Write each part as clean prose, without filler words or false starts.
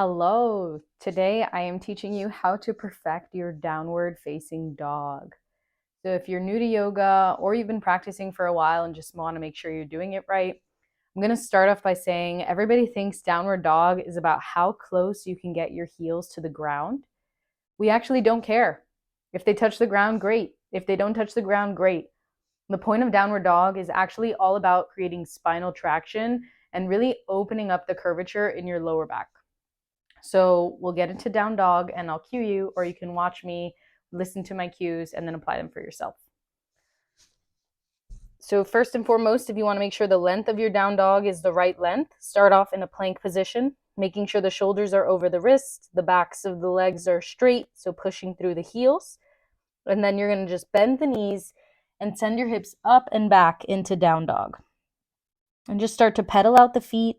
Hello, today I am teaching you how to perfect your downward facing dog. So if you're new to yoga or you've been practicing for a while and just want to make sure you're doing it right, I'm going to start off by saying everybody thinks downward dog is about how close you can get your heels to the ground. We actually don't care. If they touch the ground, great. If they don't touch the ground, great. The point of downward dog is actually all about creating spinal traction and really opening up the curvature in your lower back. So we'll get into down dog and I'll cue you, or you can watch me, listen to my cues, and then apply them for yourself. So first and foremost, if you want to make sure the length of your down dog is the right length, start off in a plank position, making sure the shoulders are over the wrists, the backs of the legs are straight, so pushing through the heels. And then you're going to just bend the knees and send your hips up and back into down dog. And just start to pedal out the feet,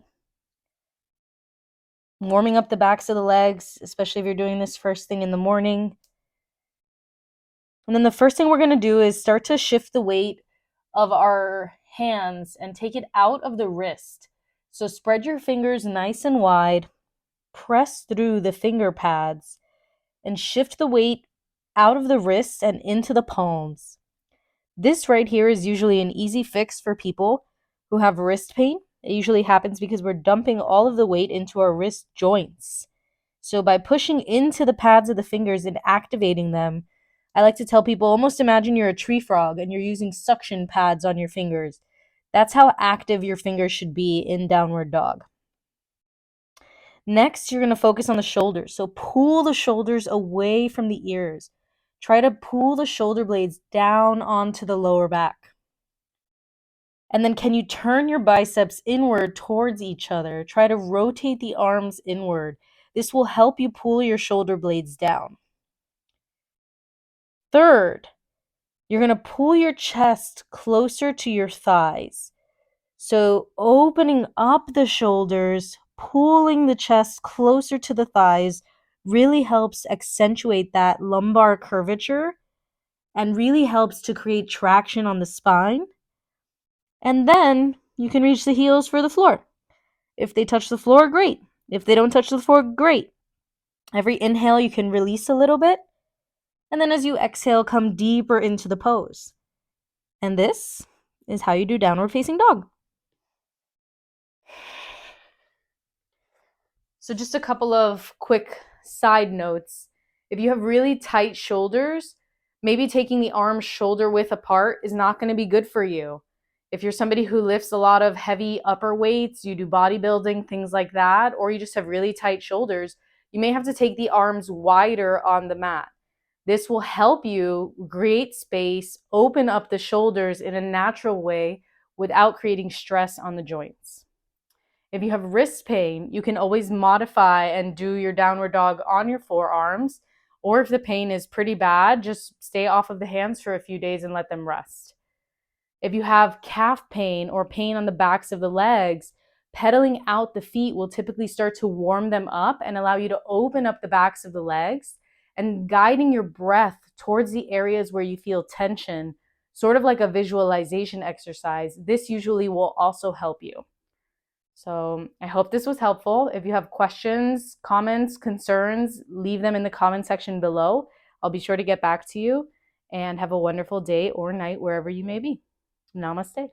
warming up the backs of the legs, especially if you're doing this first thing in the morning. And then the first thing we're going to do is start to shift the weight of our hands and take it out of the wrist. So spread your fingers nice and wide, press through the finger pads, and shift the weight out of the wrists and into the palms. This right here is usually an easy fix for people who have wrist pain. It usually happens because we're dumping all of the weight into our wrist joints. So by pushing into the pads of the fingers and activating them, I like to tell people, almost imagine you're a tree frog and you're using suction pads on your fingers. That's how active your fingers should be in downward dog. Next, you're going to focus on the shoulders. So pull the shoulders away from the ears. Try to pull the shoulder blades down onto the lower back. And then can you turn your biceps inward towards each other? Try to rotate the arms inward. This will help you pull your shoulder blades down. Third, you're going to pull your chest closer to your thighs. So opening up the shoulders, pulling the chest closer to the thighs really helps accentuate that lumbar curvature and really helps to create traction on the spine. And then you can reach the heels for the floor. If they touch the floor, great. If they don't touch the floor, great. Every inhale, you can release a little bit. And then as you exhale, come deeper into the pose. And this is how you do downward facing dog. So just a couple of quick side notes. If you have really tight shoulders, maybe taking the arms shoulder width apart is not going to be good for you. If you're somebody who lifts a lot of heavy upper weights, you do bodybuilding, things like that, or you just have really tight shoulders, you may have to take the arms wider on the mat. This will help you create space, open up the shoulders in a natural way without creating stress on the joints. If you have wrist pain, you can always modify and do your downward dog on your forearms, or if the pain is pretty bad, just stay off of the hands for a few days and let them rest. If you have calf pain or pain on the backs of the legs, pedaling out the feet will typically start to warm them up and allow you to open up the backs of the legs, and guiding your breath towards the areas where you feel tension, sort of like a visualization exercise. This usually will also help you. So I hope this was helpful. If you have questions, comments, concerns, leave them in the comment section below. I'll be sure to get back to you, and have a wonderful day or night wherever you may be. Namaste.